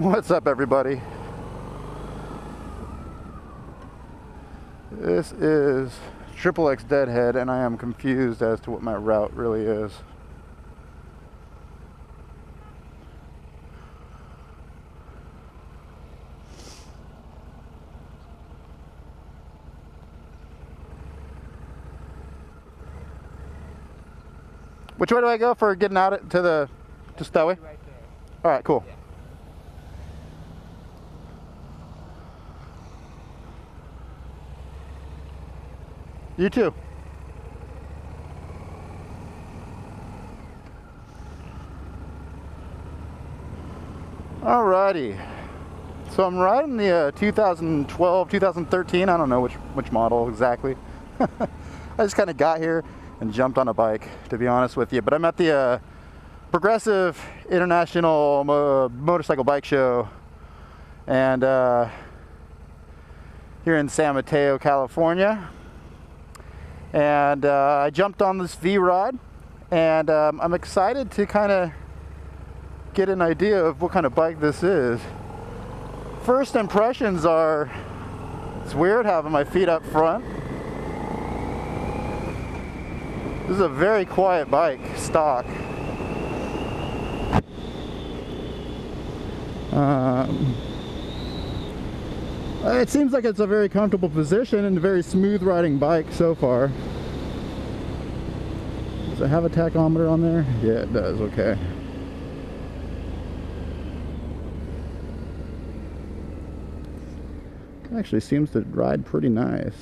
What's up, everybody? This is XXXDEADHEAD, and I am confused as to what my route really is. Which way do I go for getting out to the just that way? Right there. All right, cool. Yeah. You too. Alrighty. So I'm riding the 2012, 2013. I don't know which model exactly. I just kind of got here and jumped on a bike, to be honest with you. But I'm at the Progressive International Motorcycle Bike Show, and here in San Mateo, California. And I jumped on this V-Rod, and I'm excited to kind of get an idea of what kind of bike this is. First impressions are, it's weird having my feet up front. This is a very quiet bike, stock. It seems like it's a very comfortable position and a very smooth riding bike so far. Does it have a tachometer on there? Yeah, it does. Okay. Actually seems to ride pretty nice.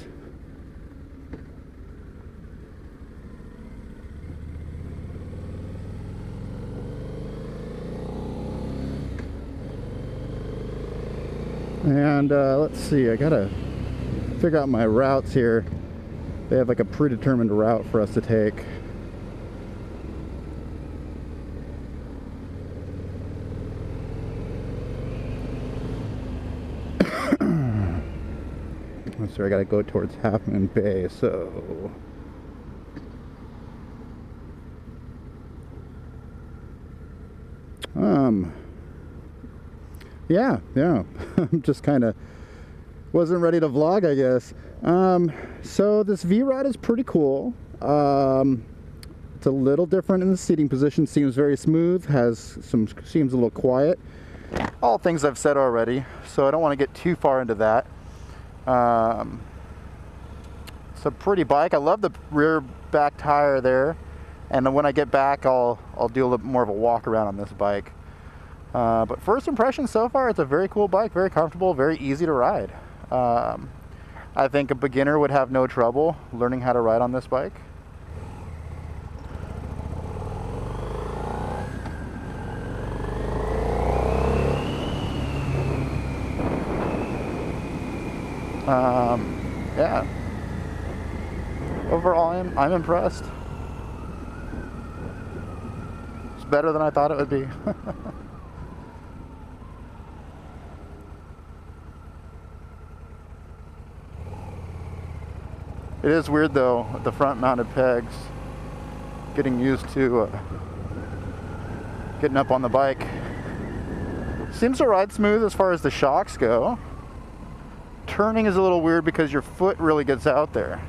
And let's see, I gotta figure out my routes here. They have like a predetermined route for us to take. Let's see, I gotta go towards Half Moon Bay, so yeah, I'm just kind of wasn't ready to vlog, I guess. So this V-Rod is pretty cool. It's a little different in the seating position. Seems very smooth. Seems a little quiet. All things I've said already, so I don't want to get too far into that. It's a pretty bike. I love the rear back tire there, and then when I get back, I'll do a little more of a walk around on this bike. But first impressions so far, it's a very cool bike, very comfortable, very easy to ride. I think a beginner would have no trouble learning how to ride on this bike. Yeah. Overall, I'm impressed. It's better than I thought it would be. It is weird though, with the front mounted pegs, getting used to getting up on the bike. Seems to ride smooth as far as the shocks go. Turning is a little weird because your foot really gets out there.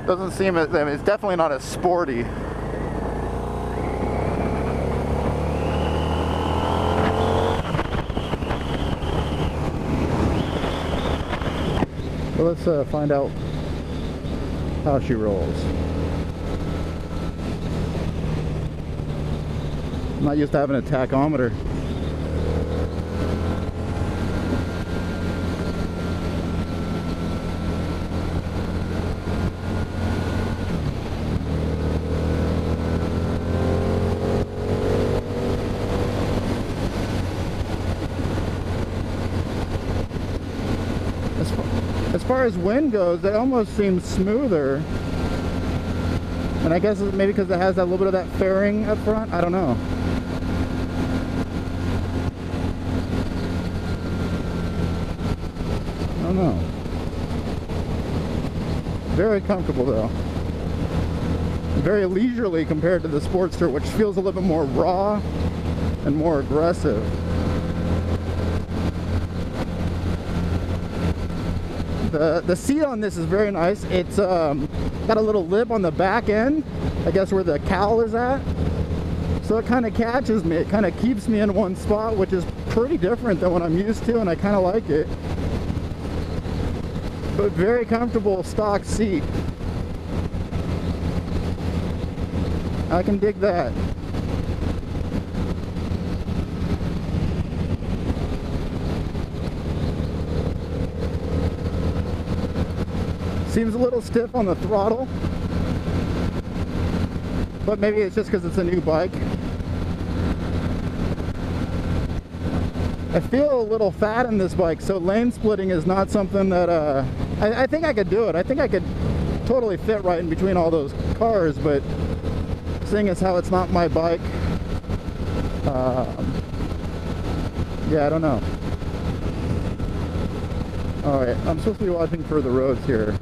Doesn't seem, I mean, it's definitely not as sporty. So let's find out how she rolls. I'm not used to having a tachometer. As far as wind goes, it almost seems smoother. And I guess maybe because it has that little bit of that fairing up front. I don't know. I don't know. Very comfortable though. very leisurely compared to the Sportster, which feels a little bit more raw and more aggressive. The seat on this is very nice. It's got a little lip on the back end, I guess where the cowl is at. So it kind of catches me. It kind of keeps me in one spot, which is pretty different than what I'm used to, and I kind of like it. But very comfortable stock seat. I can dig that. Seems a little stiff on the throttle, but maybe it's just because it's a new bike. I feel a little fat in this bike, so lane splitting is not something that I think I could do it. I think I could totally fit right in between all those cars, but seeing as how it's not my bike, yeah, I don't know. Alright, I'm supposed to be watching for the roads here.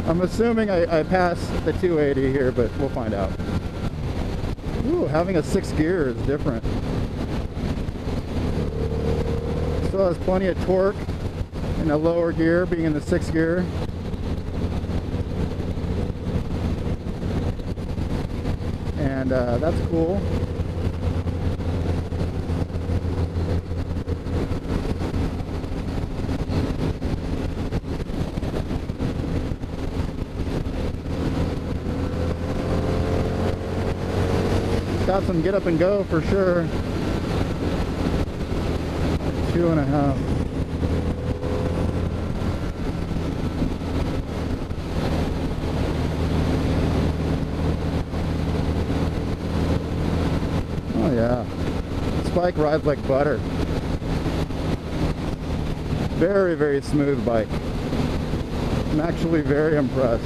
I'm assuming I passed the 280 here, but we'll find out. Ooh, having a 6th gear is different. Still has plenty of torque in a lower gear, being in the 6th gear. And that's cool. Got some get up and go for sure. 2.5. Oh yeah, this bike rides like butter. Very, very smooth bike. I'm actually very impressed.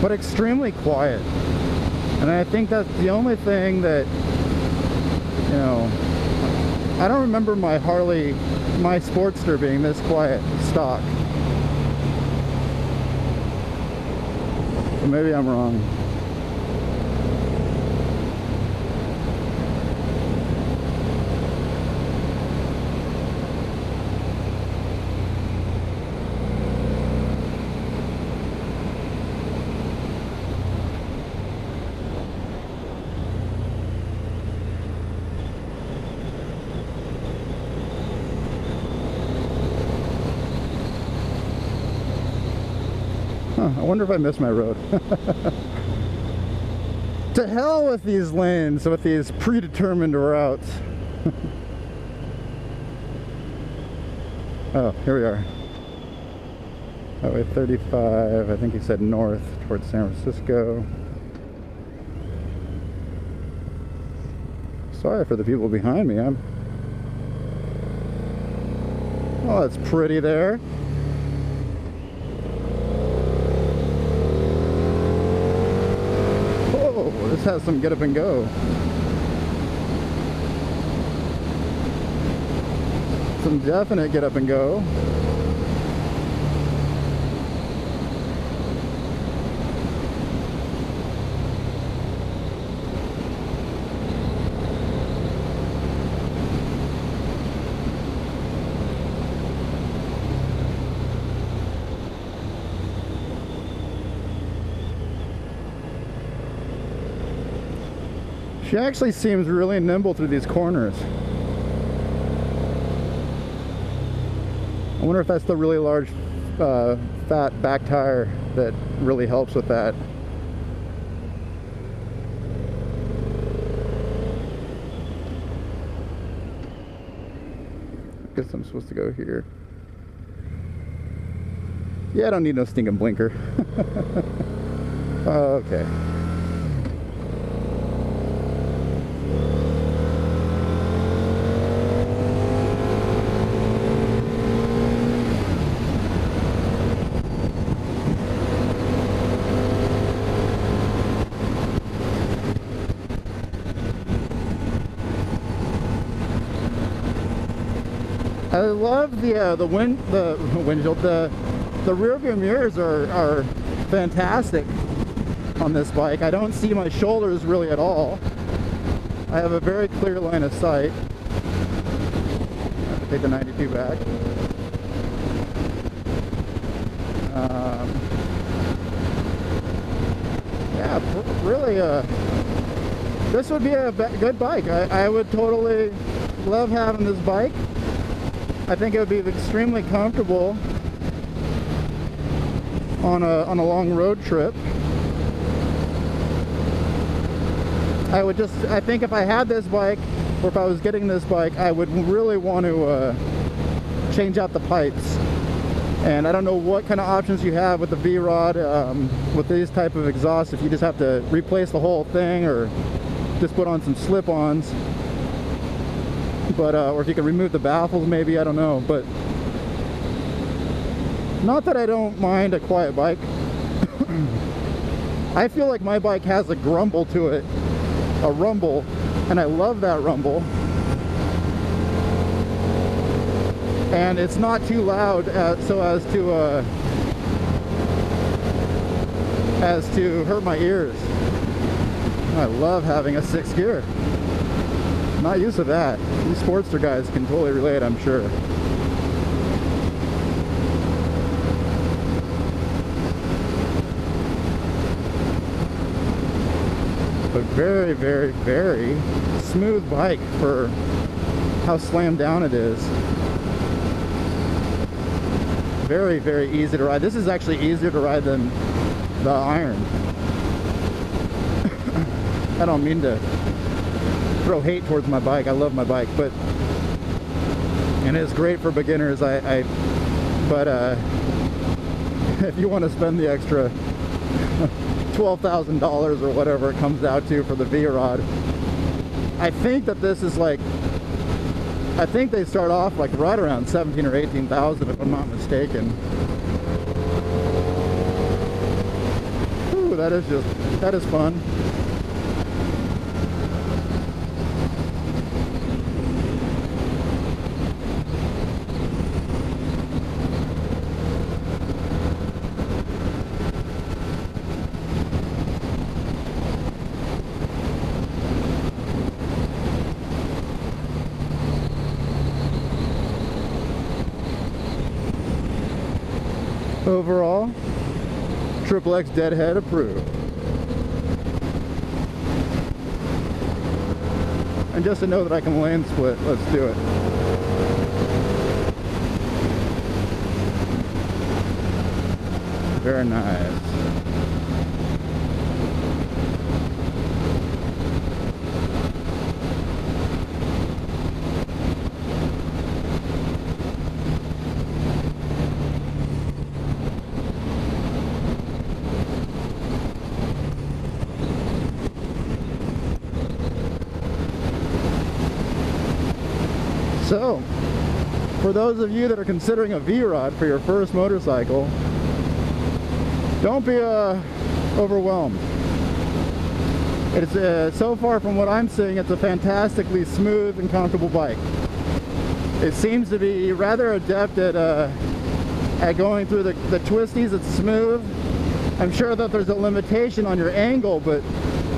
But extremely quiet, and I think that's the only thing that, you know, I don't remember my Sportster being this quiet stock, but maybe I'm wrong. I wonder if I missed my road. To hell with these lanes, with these predetermined routes. Oh, here we are. Highway 35, I think he said north towards San Francisco. Sorry for the people behind me. Oh, that's pretty there. This has some get up and go. Some definite get up and go. She actually seems really nimble through these corners. I wonder if that's the really large fat back tire that really helps with that. I guess I'm supposed to go here. Yeah, I don't need no stinking blinker. Okay. I love the windshield. The rear view mirrors are fantastic on this bike. I don't see my shoulders really at all. I have a very clear line of sight. I have to take the 92 back. Yeah, really, this would be a good bike. I would totally love having this bike. I think it would be extremely comfortable on a long road trip. I think if I had this bike, or if I was getting this bike, I would really want to change out the pipes. And I don't know what kind of options you have with the V-Rod, with these type of exhausts, if you just have to replace the whole thing or just put on some slip-ons. But, or if you can remove the baffles maybe, I don't know. But not that I don't mind a quiet bike. I feel like my bike has a grumble to it, a rumble, and I love that rumble. And it's not too loud so as to hurt my ears. I love having a 6th gear. Not used to that. These Sportster guys can totally relate, I'm sure. But very, very, very smooth bike for how slammed down it is. Very, very easy to ride. This is actually easier to ride than the Iron. I don't mean to throw hate towards my bike. I love my bike, but and it's great for beginners. But if you want to spend the extra $12,000 or whatever it comes out to for the V-Rod, I think that this is like, I think they start off like right around 17 or 18,000 if I'm not mistaken. Ooh, that is fun. Overall, XXXDEADHEAD approved. And just to know that I can lane split, let's do it. Very nice. So, for those of you that are considering a V-Rod for your first motorcycle, don't be overwhelmed. It's so far from what I'm seeing, it's a fantastically smooth and comfortable bike. It seems to be rather adept at going through the twisties. It's smooth. I'm sure that there's a limitation on your angle, but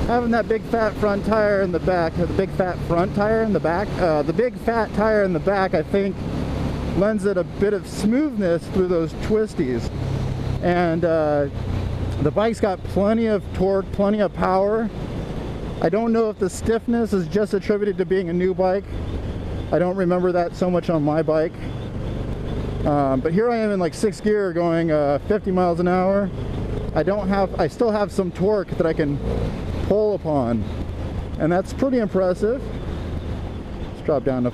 having that big fat front tire in the back, the big fat front tire in the back, the big fat tire in the back, I think lends it a bit of smoothness through those twisties. And the bike's got plenty of torque, plenty of power. I don't know if the stiffness is just attributed to being a new bike. I don't remember that so much on my bike. But here I am in like 6th gear going 50 miles an hour. I still have some torque that I can pull upon, and that's pretty impressive. Let's drop down to,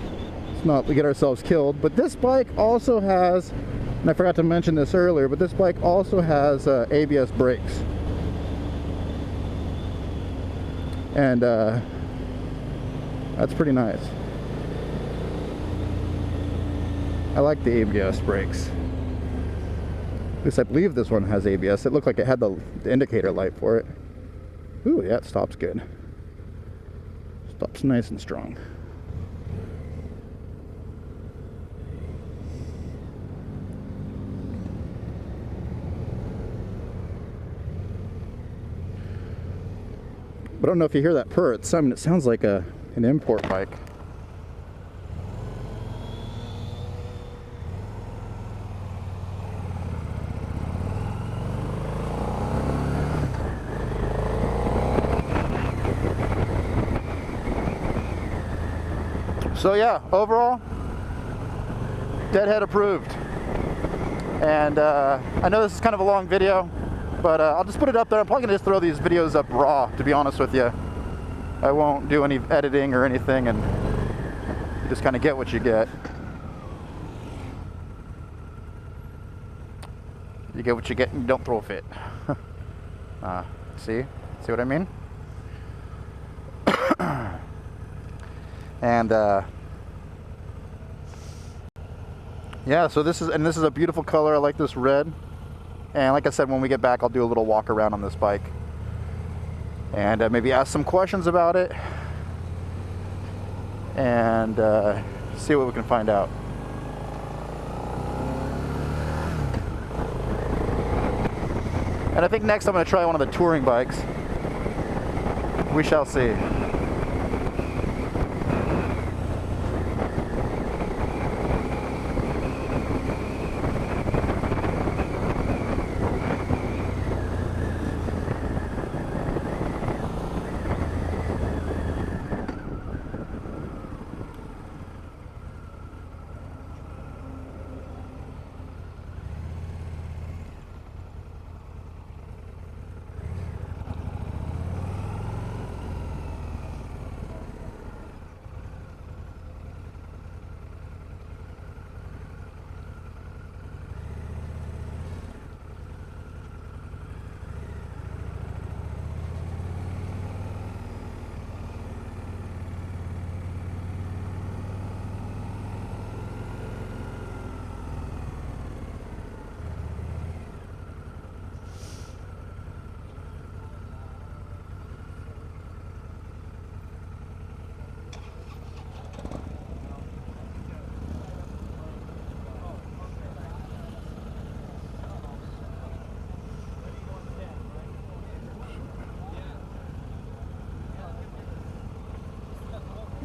let's not get ourselves killed. But this bike also has, and I forgot to mention this earlier, but this bike also has ABS brakes. And that's pretty nice. I like the ABS brakes. At least I believe this one has ABS. It looked like it had the indicator light for it. Ooh, yeah, it stops good. Stops nice and strong. But I don't know if you hear that purr. It sounds like an import bike. So yeah, overall, Deadhead approved. And I know this is kind of a long video, but I'll just put it up there. I'm probably gonna just throw these videos up raw, to be honest with you. I won't do any editing or anything, and just kind of get what you get. You get what you get and you don't throw a fit. See what I mean? And yeah, so this is a beautiful color. I like this red. And like I said, when we get back, I'll do a little walk around on this bike and maybe ask some questions about it and see what we can find out. And I think next I'm going to try one of the touring bikes. We shall see.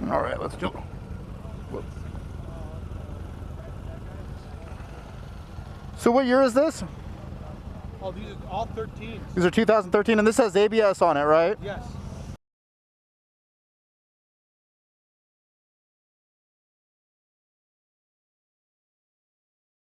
All right, let's do it. So what year is this? Oh, these are all 13s. These are 2013, and this has ABS on it, right? Yes.